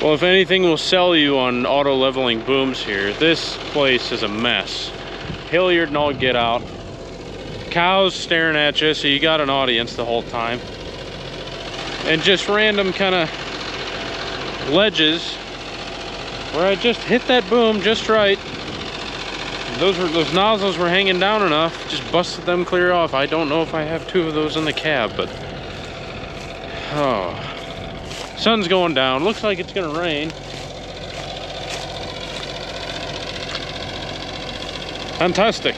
Well, if anything will sell you on auto leveling booms here, this place is a mess. Hilliard and all get out. Cows staring at you, so you got an audience the whole time. And just random kind of ledges where I just hit that boom just right. Those nozzles were hanging down enough, just busted them clear off. I don't know if I have 2 of those in the cab, but oh. Sun's going down. Looks like it's gonna rain. Fantastic.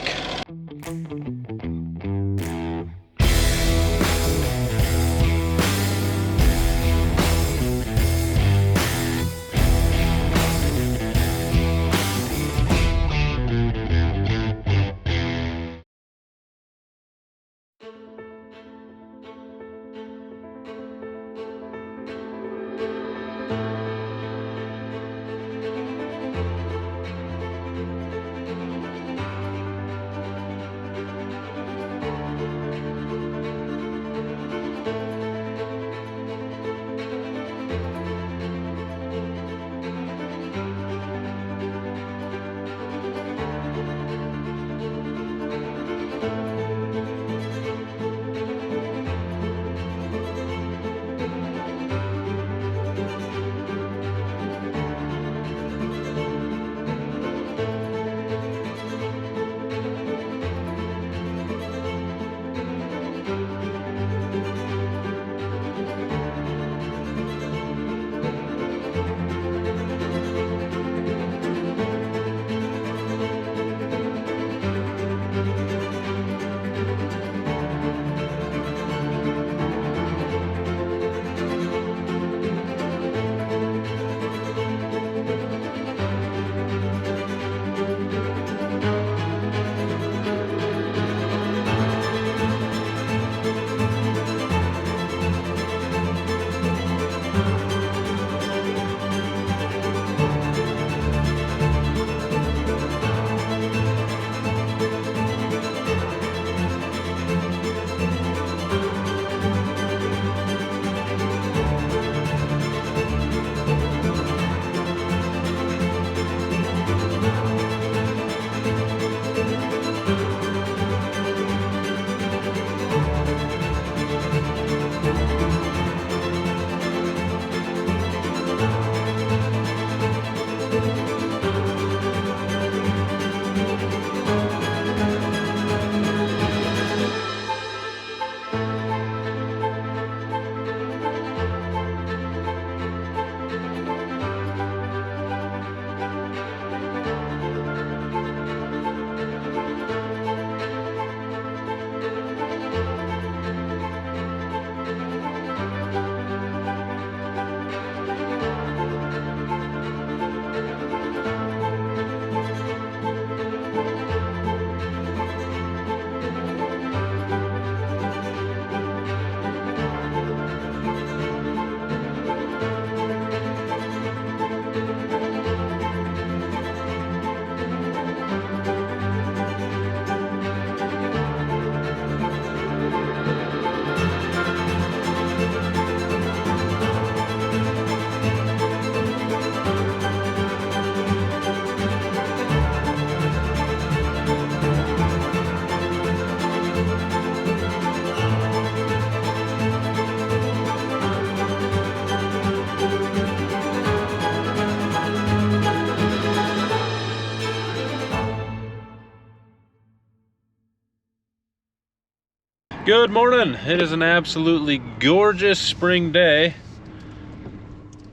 Good morning. It is an absolutely gorgeous spring day.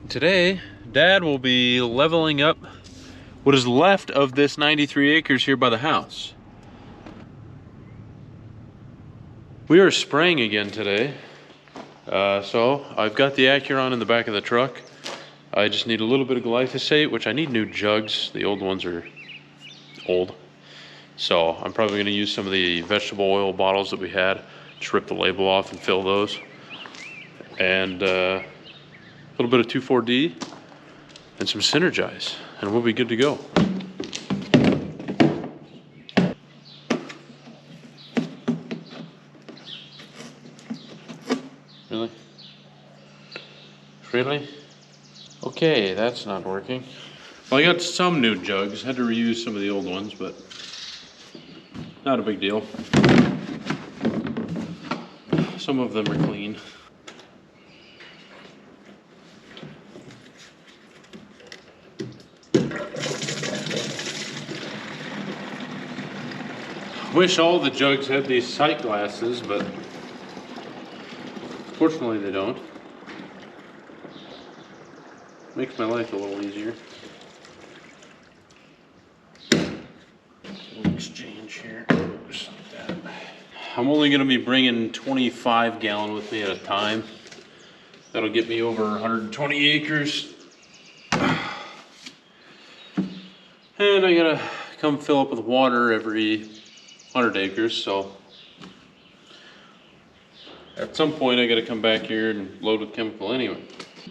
Today, Dad will be leveling up what is left of this 93 acres here by the house. We are spraying again today. So I've got the Acuron in the back of the truck. I just need a little bit of glyphosate, which I need new jugs. The old ones are old. So I'm probably gonna use some of the vegetable oil bottles that we had. Just rip the label off and fill those. And a little bit of 2,4-D and some Synergize, and we'll be good to go. Really? Really? Okay, that's not working. Well, I got some new jugs. Had to reuse some of the old ones, but not a big deal. Some of them are clean. Wish all the jugs had these sight glasses, but fortunately they don't. Makes my life a little easier. Exchange here. Just like that. I'm only going to be bringing 25 gallon with me at a time. That'll get me over 120 acres. And I gotta come fill up with water every 100 acres, so at some point I gotta come back here and load with chemical anyway.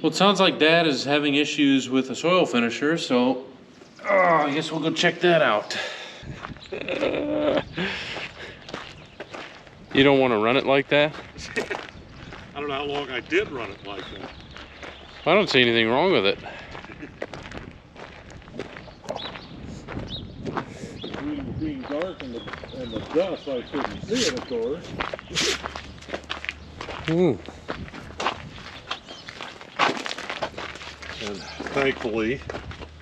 Well, it sounds like Dad is having issues with the soil finisher, so I guess we'll go check that out. You don't want to run it like that? I don't know how long I did run it like that. I don't see anything wrong with it. Being dark and the dust, I couldn't see it, of course. And thankfully,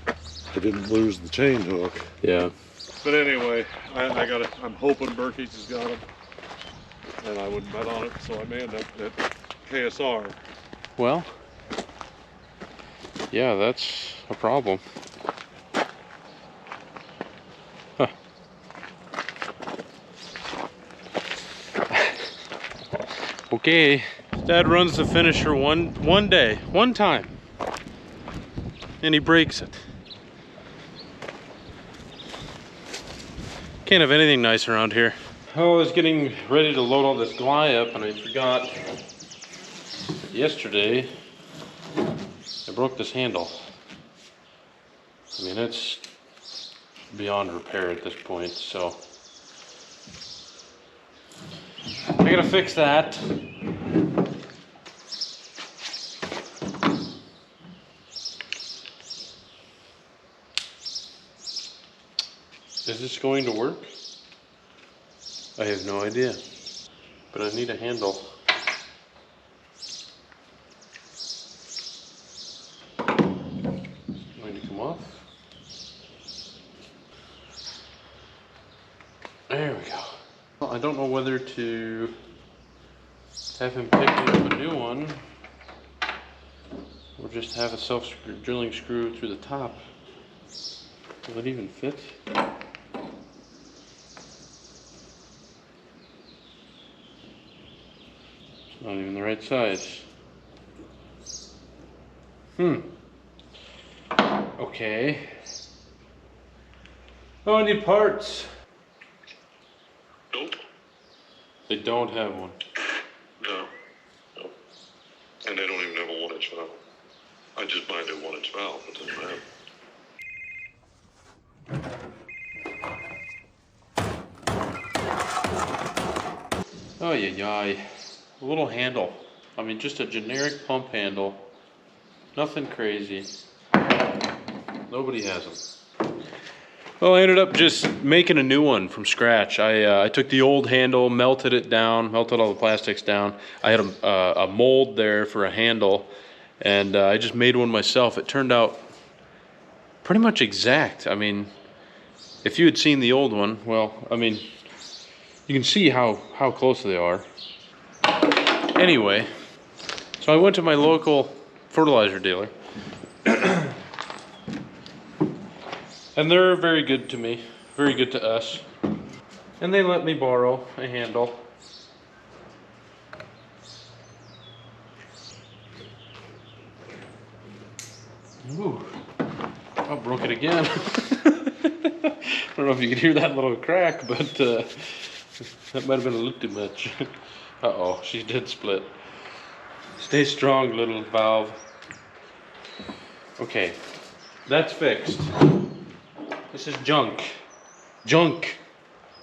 I didn't lose the chain hook. Yeah. But anyway, I'm hoping Berkey's has got them, and I wouldn't bet on it, so I manned up at KSR. Well, yeah, that's a problem. Huh. Okay, Dad runs the finisher one day, one time, and he breaks it. Can't have anything nice around here. I was getting ready to load all this glye up, and I forgot yesterday I broke this handle. I mean, it's beyond repair at this point, so I gotta fix that. Is this going to work? I have no idea, but I need a handle. Going to come off. There we go. Well, I don't know whether to have him pick me up a new one or just have a self-drilling screw through the top. Will it even fit? Not even the right size. Okay. Oh, I need parts. Nope. They don't have one. No. Nope. And they don't even have a 1-inch valve. I just buy a new 1-inch valve. It doesn't matter. Oh, yeah. A little handle. I mean, just a generic pump handle. Nothing crazy. Nobody has them. Well, I ended up just making a new one from scratch. I took the old handle, melted it down, melted all the plastics down. I had a mold there for a handle, and I just made one myself. It turned out pretty much exact. I mean, if you had seen the old one, well, I mean, you can see how close they are. Anyway, so I went to my local fertilizer dealer, and they're very good to me, very good to us, and they let me borrow a handle. Ooh, I broke it again. I don't know if you could hear that little crack, but that might have been a little too much. Uh-oh, she did split. Stay strong, little valve. Okay, that's fixed. This is junk. Junk.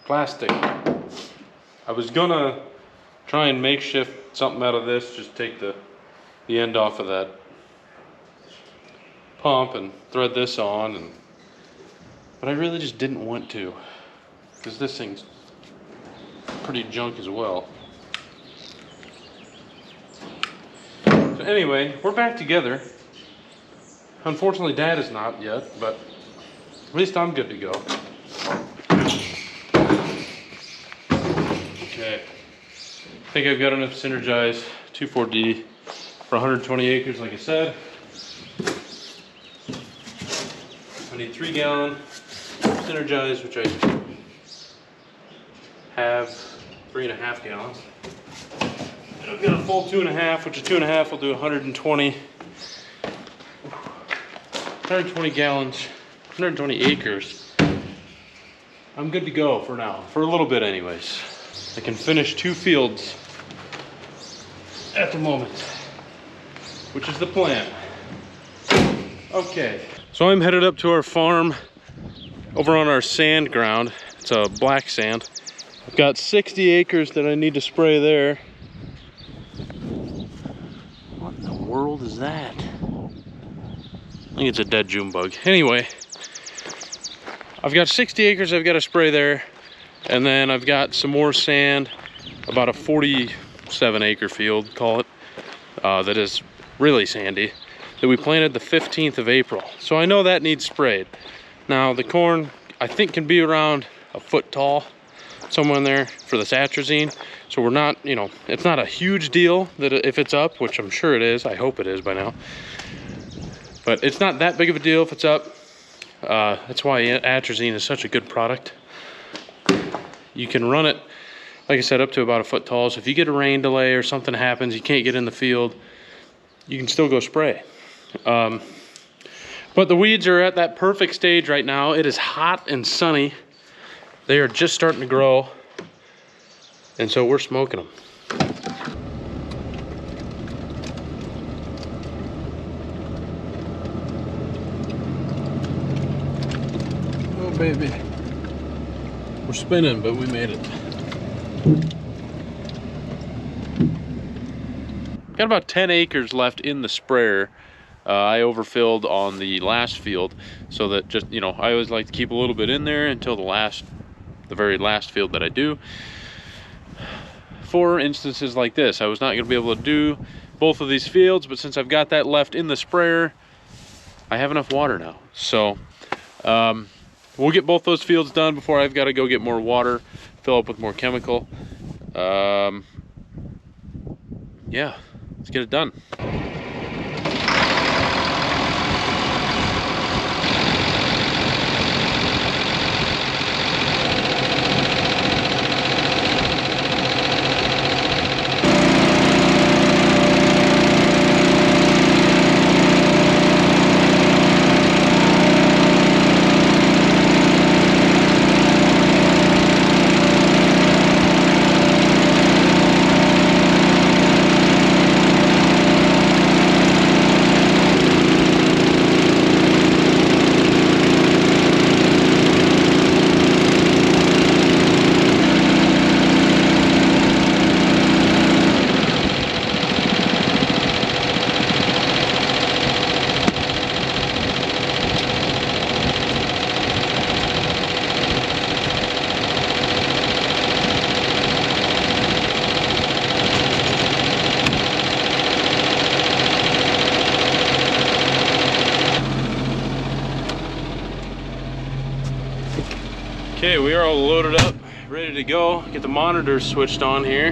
Plastic. I was gonna try and makeshift something out of this, just take the end off of that pump and thread this on, but I really just didn't want to, because this thing's pretty junk as well. So anyway, we're back together. Unfortunately, Dad is not yet, but at least I'm good to go. Okay, I think I've got enough Synergize 2,4-D for 120 acres, like I said. I need 3-gallon Synergize, which I have 3.5 gallons. And I've got a full 2.5, which a 2.5 will do 120 gallons, 120 acres. I'm good to go for now, for a little bit anyways. I can finish 2 fields at the moment, which is the plan. Okay, so I'm headed up to our farm over on our sand ground. It's a black sand. I've got 60 acres that I need to spray there. What in the world is that? I think it's a dead June bug. Anyway, I've got 60 acres I've got to spray there, and then I've got some more sand, about a 47-acre field, call it, that is really sandy, that we planted the 15th of April. So I know that needs sprayed. Now the corn, I think, can be around a foot tall, somewhere in there for this atrazine. So we're not, you know, it's not a huge deal that if it's up, which I'm sure it is, I hope it is by now. But it's not that big of a deal if it's up. That's why atrazine is such a good product. You can run it, like I said, up to about a foot tall. So if you get a rain delay or something happens, you can't get in the field, you can still go spray. But the weeds are at that perfect stage right now. It is hot and sunny. They are just starting to grow. And so we're smoking them. Oh baby. We're spinning, but we made it. Got about 10 acres left in the sprayer. I overfilled on the last field, so that just, you know, I always like to keep a little bit in there until the very last field that I do. For instances like this, I was not going to be able to do both of these fields, but since I've got that left in the sprayer, I have enough water now. So we'll get both those fields done before I've got to go get more water, fill up with more chemical. Yeah, let's get it done. Okay, we are all loaded up, ready to go. Get the monitors switched on here.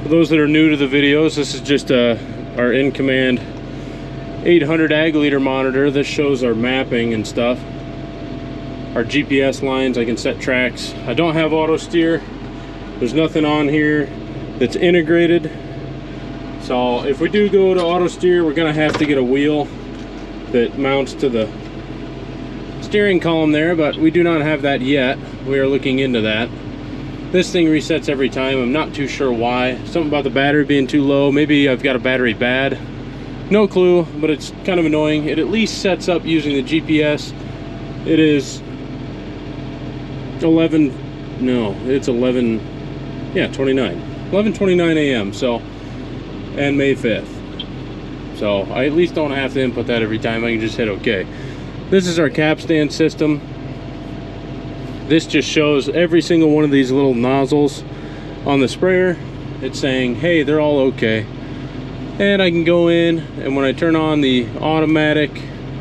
For those that are new to the videos, this is just our in-command 800 ag liter monitor. This shows our mapping and stuff. Our GPS lines, I can set tracks. I don't have auto steer. There's nothing on here that's integrated. So if we do go to auto steer, we're gonna have to get a wheel that mounts to the steering column there, but we do not have that yet. We are looking into that. This thing resets every time. I'm not too sure why. Something about the battery being too low. Maybe I've got a battery bad. No clue, but it's kind of annoying. It at least sets up using the GPS. It is 11 no, it's 11, yeah, 29. 11:29 a.m. So, and May 5th. So I at least don't have to input that every time. I can just hit OK. This is our capstan system. This just shows every single one of these little nozzles on the sprayer. It's saying, hey, they're all okay. And I can go in, and when I turn on the automatic,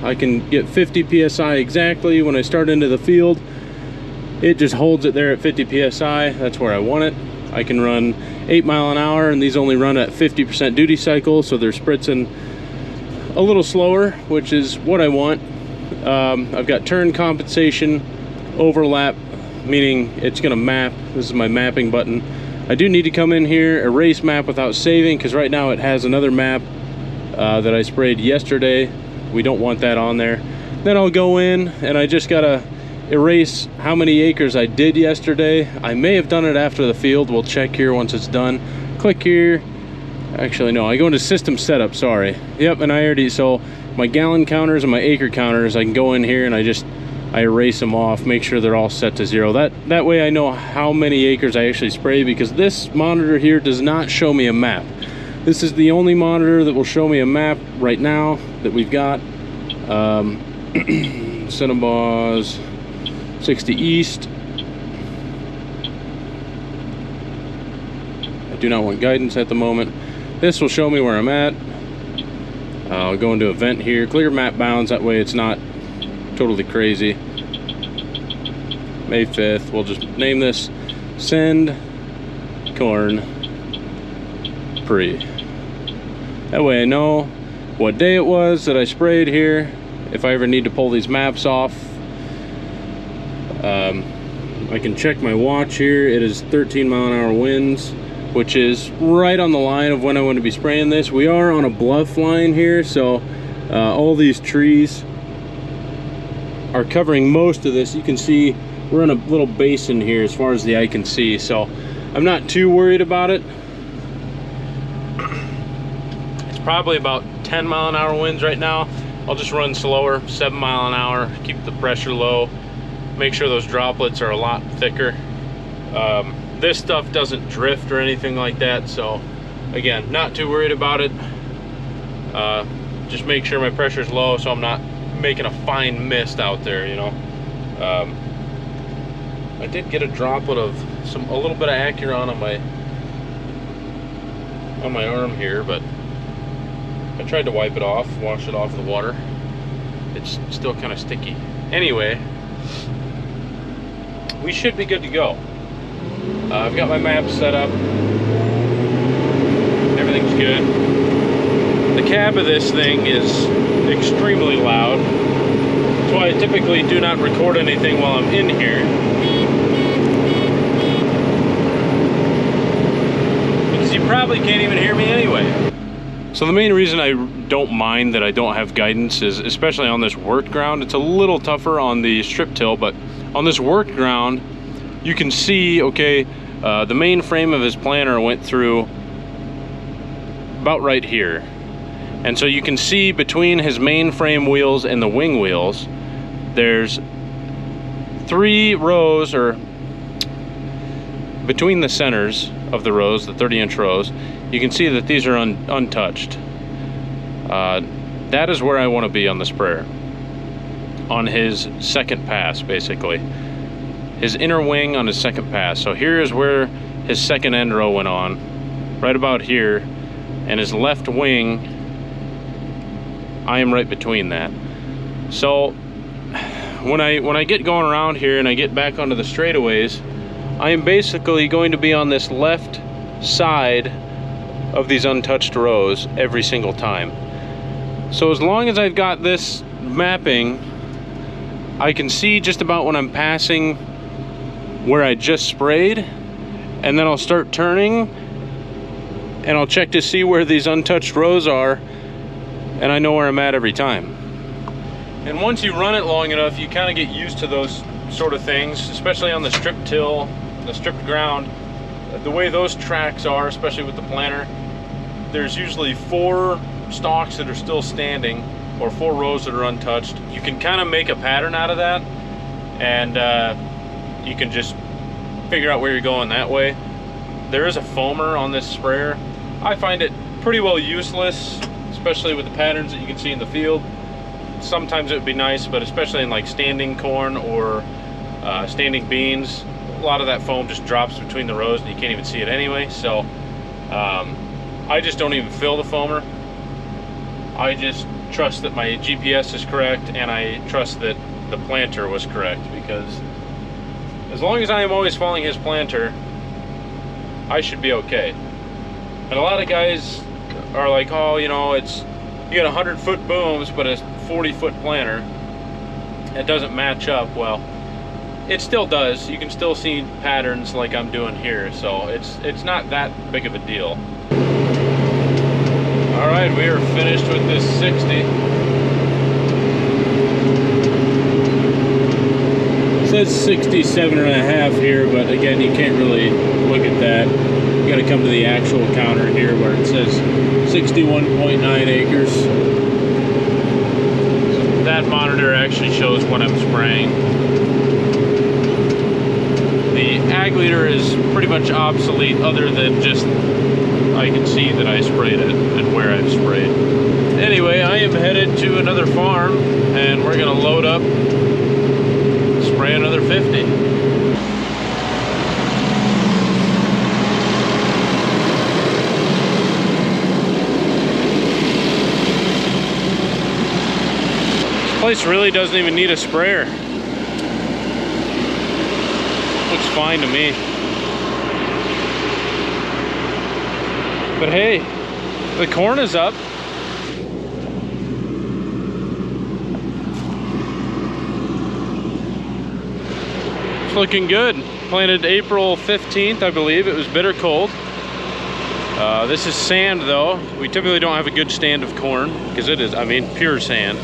I can get 50 psi exactly. When I start into the field, it just holds it there at 50 psi. That's where I want it. I can run 8 miles an hour, and these only run at 50% duty cycle, so they're spritzing a little slower, which is what I want. I've got turn compensation, overlap, meaning it's gonna map. This is my mapping button. I do need to come in here, erase map without saving, because right now it has another map that I sprayed yesterday. We don't want that on there. Then I'll go in, and I just gotta erase how many acres I did yesterday. I may have done it after the field. We'll check here once it's done. Click here. Actually, no, I go into system setup, sorry. Yep, and I already, so my gallon counters and my acre counters, I can go in here and I erase them off, make sure they're all set to 0. That way I know how many acres I actually spray, because this monitor here does not show me a map. This is the only monitor that will show me a map right now that we've got. Cinnabons 60 East. I do not want guidance at the moment. This will show me where I'm at. I'll go into event here, clear map bounds, that way it's not totally crazy. May 5th, we'll just name this Send Corn Pre. That way I know what day it was that I sprayed here. If I ever need to pull these maps off, I can check my watch here. It is 13 mile an hour winds, which is right on the line of when I want to be spraying this. We are on a bluff line here, so all these trees are covering most of this. You can see we're in a little basin here as far as the eye can see, so I'm not too worried about it. It's probably about 10 mile an hour winds right now. I'll just run slower, 7 mile an hour, keep the pressure low, make sure those droplets are a lot thicker. This stuff doesn't drift or anything like that, so again, not too worried about it. Just make sure my pressure's low so I'm not making a fine mist out there, you know. I did get a droplet of a little bit of Acuron on my arm here, but I tried to wipe it off, wash it off with the water. It's still kind of sticky. Anyway, we should be good to go. I've got my map set up. Everything's good. The cab of this thing is extremely loud. That's why I typically do not record anything while I'm in here. Because you probably can't even hear me anyway. So the main reason I don't mind that I don't have guidance is, especially on this work ground, it's a little tougher on the strip till, but on this work ground, you can see, okay, the main frame of his planter went through about right here. And so you can see between his main frame wheels and the wing wheels, there's 3 rows, or between the centers of the rows, the 30-inch rows, you can see that these are untouched. That is where I want to be on the sprayer. On his second pass, basically. His inner wing on his second pass. So here is where his second end row went on, right about here, and his left wing, I am right between that. So when I get going around here and I get back onto the straightaways, I am basically going to be on this left side of these untouched rows every single time. So as long as I've got this mapping, I can see just about when I'm passing where I just sprayed, and then I'll start turning and I'll check to see where these untouched rows are, and I know where I'm at every time. And once you run it long enough, you kind of get used to those sort of things, especially on the strip till, the stripped ground. The way those tracks are, especially with the planter, there's usually 4 stalks that are still standing, or 4 rows that are untouched. You can kind of make a pattern out of that, and you can just figure out where you're going that way. There is a foamer on this sprayer. I find it pretty well useless, especially with the patterns that you can see in the field. Sometimes it would be nice, but especially in like standing corn or standing beans, a lot of that foam just drops between the rows and you can't even see it anyway. So I just don't even fill the foamer. I just trust that my GPS is correct, and I trust that the planter was correct, because as long as I am always following his planter, I should be okay. And a lot of guys are like, oh, you know, it's, you got 100-foot booms but a 40-foot planter. It doesn't match up. Well, it still does. You can still see patterns like I'm doing here, so it's not that big of a deal. All right, we are finished with this 60. It says 67.5 here, but again, you can't really look at that. You got to come to the actual counter here where it says 61.9 acres. That monitor actually shows what I'm spraying. The ag leader is pretty much obsolete, other than just I can see that I sprayed it and where I've sprayed. Anyway, I am headed to another farm and we're gonna load up, spray another 50. This place really doesn't even need a sprayer. Looks fine to me. But hey, the corn is up. It's looking good. Planted April 15th, I believe. It was bitter cold. This is sand though. We typically don't have a good stand of corn because it is, I mean, pure sand.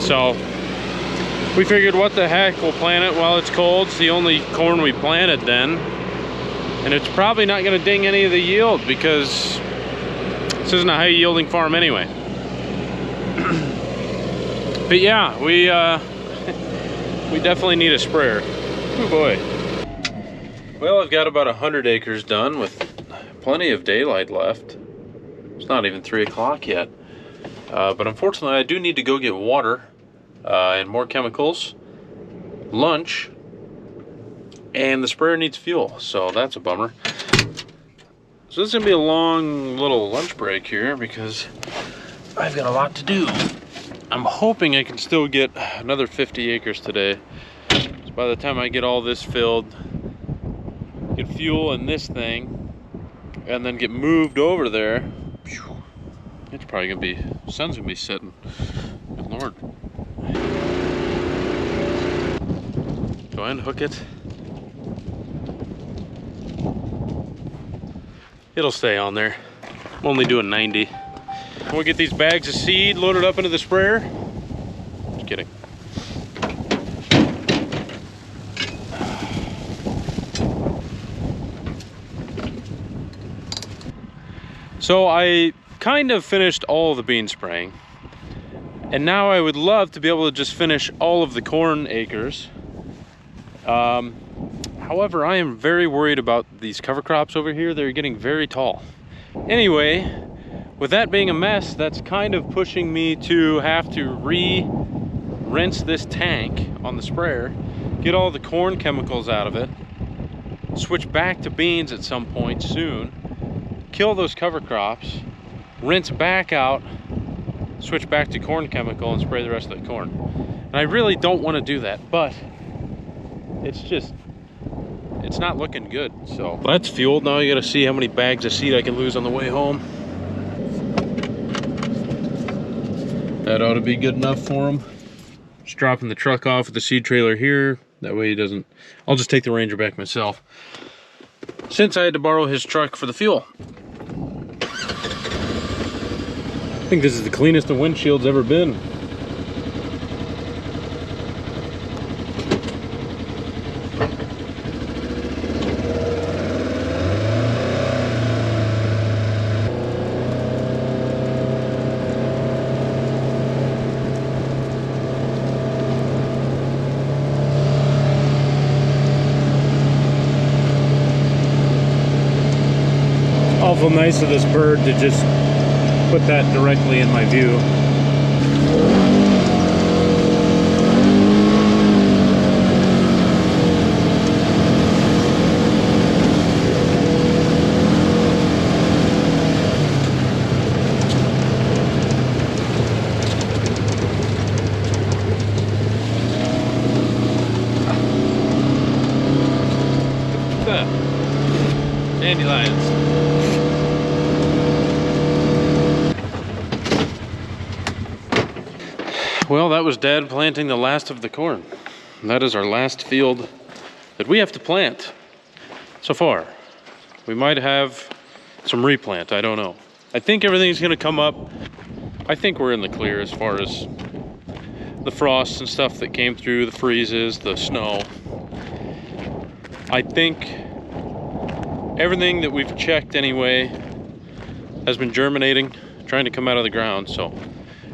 So we figured, what the heck, we'll plant it while it's cold. It's the only corn we planted then. And it's probably not gonna ding any of the yield because this isn't a high yielding farm anyway. But yeah, we definitely need a sprayer. Oh boy. Well, I've got about 100 acres done with plenty of daylight left. It's not even 3 o'clock yet. But unfortunately, I do need to go get water and more chemicals, lunch, and the sprayer needs fuel, so that's a bummer. So this is gonna be a long little lunch break here because I've got a lot to do. I'm hoping I can still get another 50 acres today. So by the time I get all this filled, get fuel in this thing, and then get moved over there, it's probably gonna be, sun's gonna be setting. Good Lord. Go ahead and hook it. It'll stay on there. I'm only doing 90. We'll get these bags of seed loaded up into the sprayer. Just kidding. So I kind of finished all the bean spraying. And now I would love to be able to just finish all of the corn acres. However, I am very worried about these cover crops over here. They're getting very tall. Anyway, with that being a mess, that's kind of pushing me to have to rinse this tank on the sprayer, get all the corn chemicals out of it, switch back to beans at some point soon, kill those cover crops, rinse back out, switch back to corn chemical, and spray the rest of the corn. And I really don't want to do that, but it's not looking good. So that's fueled. Now you got to see how many bags of seed I can lose on the way home. That ought to be good enough for him. Just dropping the truck off with the seed trailer here. That way he doesn't, I'll just take the Ranger back myself, since I had to borrow his truck for the fuel. I think this is the cleanest the windshield's ever been. awful nice of this bird to just put that directly in my view. Dandelions. Well, that was Dad planting the last of the corn. That is our last field that we have to plant so far. We might have some replant, I don't know. I think everything's gonna come up. I think we're in the clear as far as the frosts and stuff that came through, the freezes, the snow. I think everything that we've checked anyway has been germinating, trying to come out of the ground. So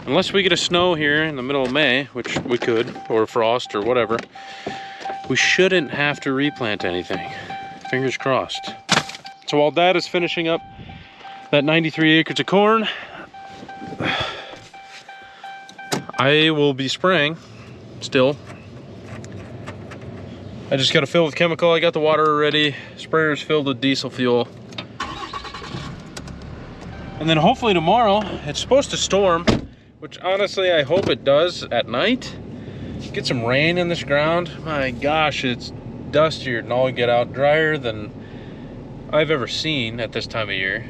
unless we get a snow here in the middle of May, which we could, or a frost or whatever, we shouldn't have to replant anything. Fingers crossed. So while Dad is finishing up that 93 acres of corn, I will be spraying still. I just got to fill with chemical. I got the water already. Sprayer's filled with diesel fuel. And then hopefully tomorrow, it's supposed to storm, which honestly I hope it does at night. Get some rain in this ground. My gosh, it's dustier than all get out, drier than I've ever seen at this time of year.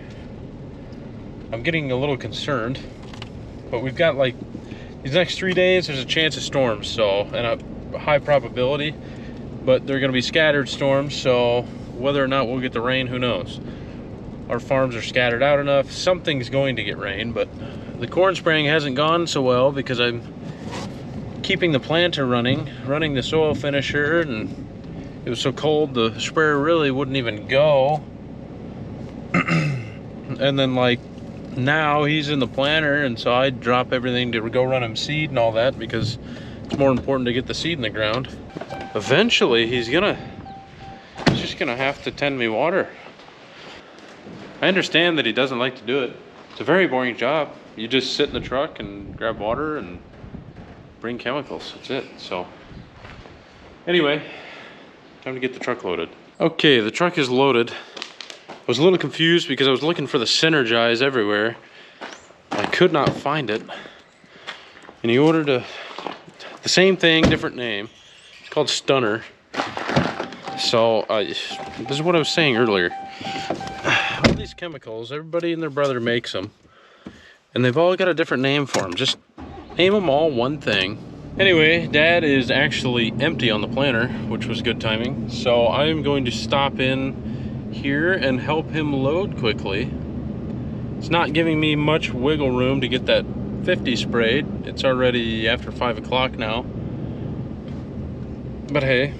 I'm getting a little concerned, but we've got like these next 3 days, there's a chance of storms, so, and a high probability. But they're going to be scattered storms, so whether or not we'll get the rain, who knows. Our farms are scattered out enough. Something's going to get rain, but the corn spraying hasn't gone so well because I'm keeping the planter running the soil finisher, and it was so cold the sprayer really wouldn't even go. And then like now he's in the planter, and so I drop everything to go run him seed and all that because it's more important to get the seed in the ground. Eventually he's just gonna have to tend me water. I understand that he doesn't like to do it. It's a very boring job. You just sit in the truck and grab water and bring chemicals. That's it. So anyway, time to get the truck loaded. Okay, the truck is loaded. I was a little confused because I was looking for the Synergize everywhere. I could not find it. And he ordered the same thing, different name. It's called Stunner. So this is what I was saying earlier. All these chemicals, everybody and their brother makes them, and they've all got a different name for them. Just name them all one thing. Anyway, Dad is actually empty on the planter, which was good timing. So I am going to stop in here and help him load quickly. It's not giving me much wiggle room to get that 50 sprayed. It's already after 5 o'clock now. But hey,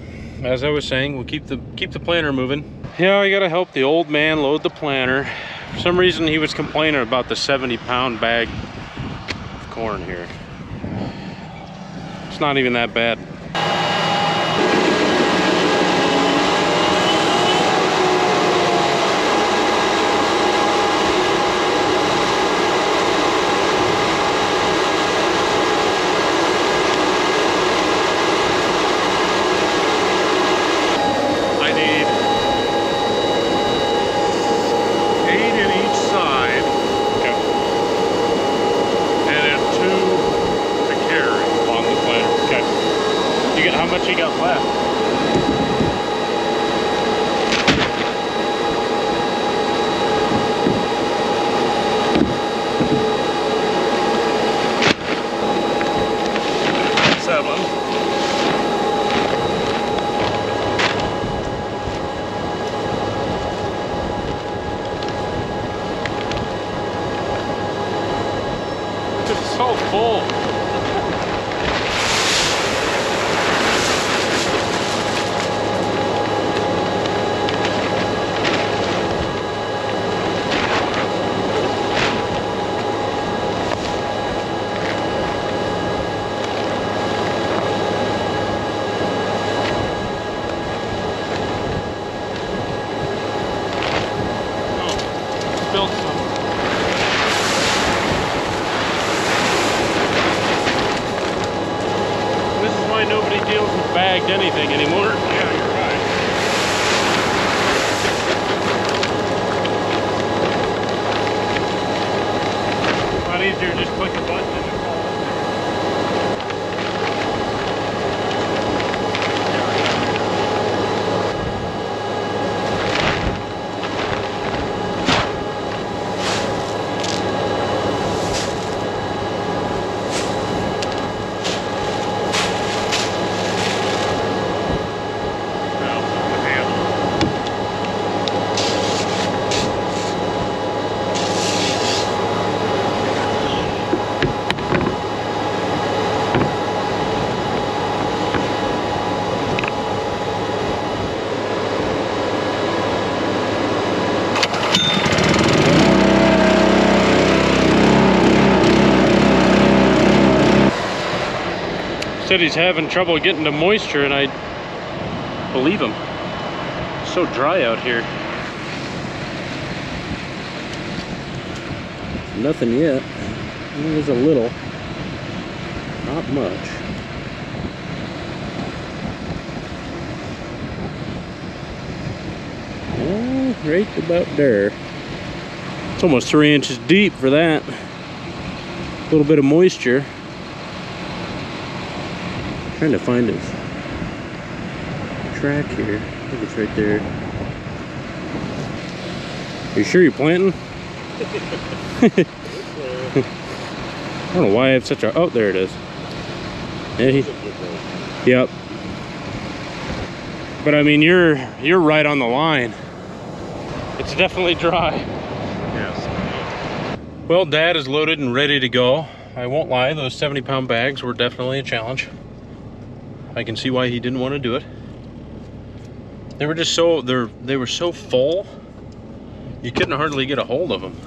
as I was saying, we'll keep the planter moving. Yeah, I gotta help the old man load the planter. For some reason he was complaining about the 70-pound bag of corn here. It's not even that bad. 7. why nobody deals with bagged anything anymore. Yeah, you're right. A lot easier, just click a button and it falls. Said he's having trouble getting the moisture, and I believe him. It's so dry out here. Nothing yet. There's a little. Not much. Oh, right about there. It's almost 3 inches deep for that. A little bit of moisture. Trying to find his track here. I think it's right there. You sure you're planting? I don't know why I have such a... Oh, there it is. Yep. But I mean, you're right on the line. It's definitely dry. Yes. Well, Dad is loaded and ready to go. I won't lie, those 70-pound bags were definitely a challenge. I can see why he didn't want to do it. They were just so they were so full, you couldn't hardly get a hold of them.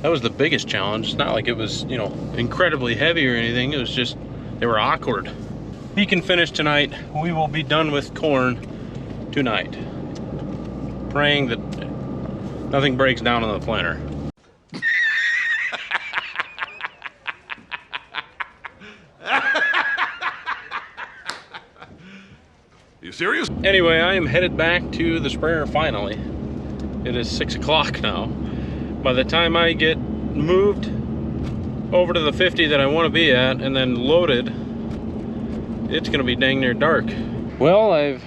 That was the biggest challenge. It's not like it was, you know, incredibly heavy or anything. It was just they were awkward. He can finish tonight. We will be done with corn tonight. Praying that nothing breaks down on the planter. You serious? Anyway, I am headed back to the sprayer finally. It is 6 o'clock now. By the time I get moved over to the 50 that I want to be at and then loaded, it's gonna be dang near dark. Well, I've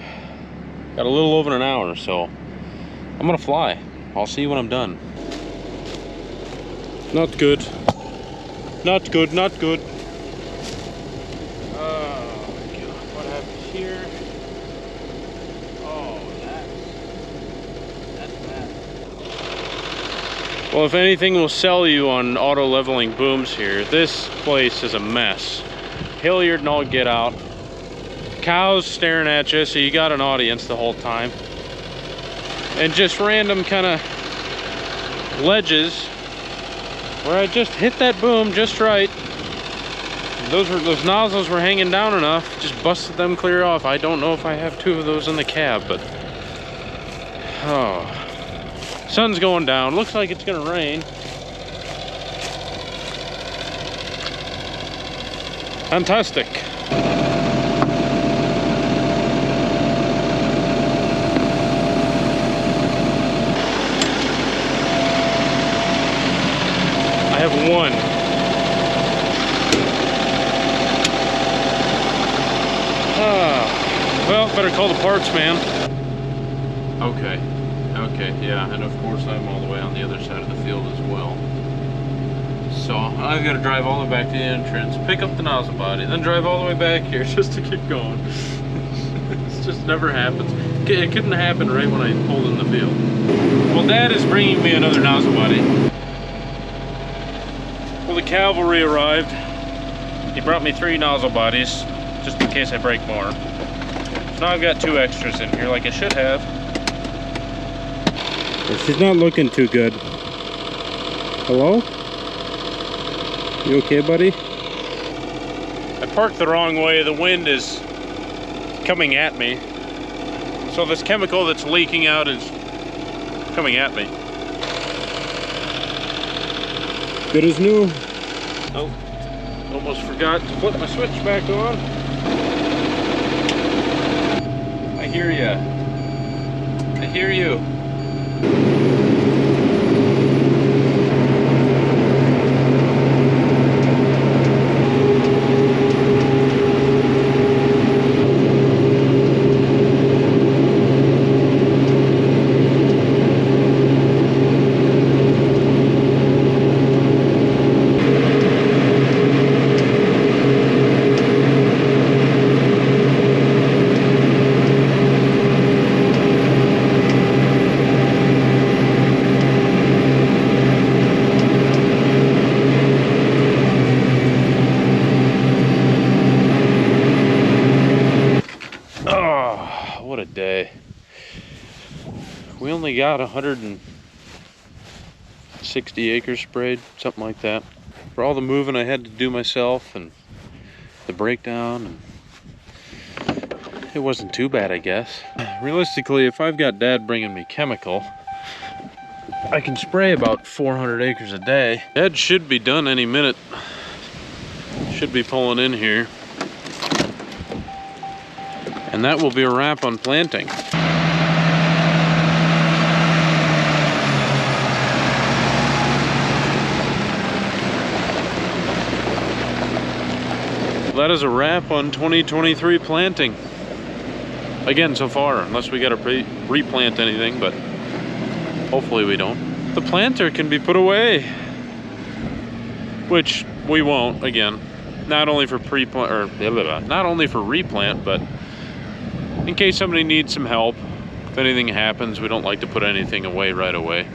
got a little over an hour, so I'm gonna fly. I'll see you when I'm done. Not good. Not good, not good. Oh, God, what happened here? Well, if anything will sell you on auto leveling booms here, this place is a mess. Hilliard and all get out. Cows staring at you, so you got an audience the whole time. And just random kind of ledges where I just hit that boom just right. Those nozzles were hanging down enough, just busted them clear off. I don't know if I have 2 of those in the cab, but oh. Sun's going down. Looks like it's gonna rain. Fantastic. I have 1. Well, better call the parts man. Okay. Okay, yeah, and of course I'm all the way on the other side of the field as well. So I've got to drive all the way back to the entrance, pick up the nozzle body, then drive all the way back here just to keep going. It just never happens. It couldn't happen right when I pulled in the field. Well, Dad is bringing me another nozzle body. Well, the cavalry arrived. He brought me 3 nozzle bodies, just in case I break more. So now I've got 2 extras in here like I should have. She's not looking too good. Hello? You okay, buddy? I parked the wrong way. The wind is coming at me. So this chemical that's leaking out is coming at me. Good as new. Oh, almost forgot to flip my switch back on. hear ya. I hear you. What a day. We only got 160 acres sprayed, something like that. For all the moving I had to do myself and the breakdown, and it wasn't too bad, I guess. Realistically, if I've got Dad bringing me chemical, I can spray about 400 acres a day. Dad should be done any minute. Should be pulling in here. And that will be a wrap on planting. That is a wrap on 2023 planting. Again, so far, unless we gotta replant anything, but hopefully we don't. The planter can be put away, which we won't, again. Not only for not only for replant, but in case somebody needs some help. If anything happens, we don't like to put anything away right away.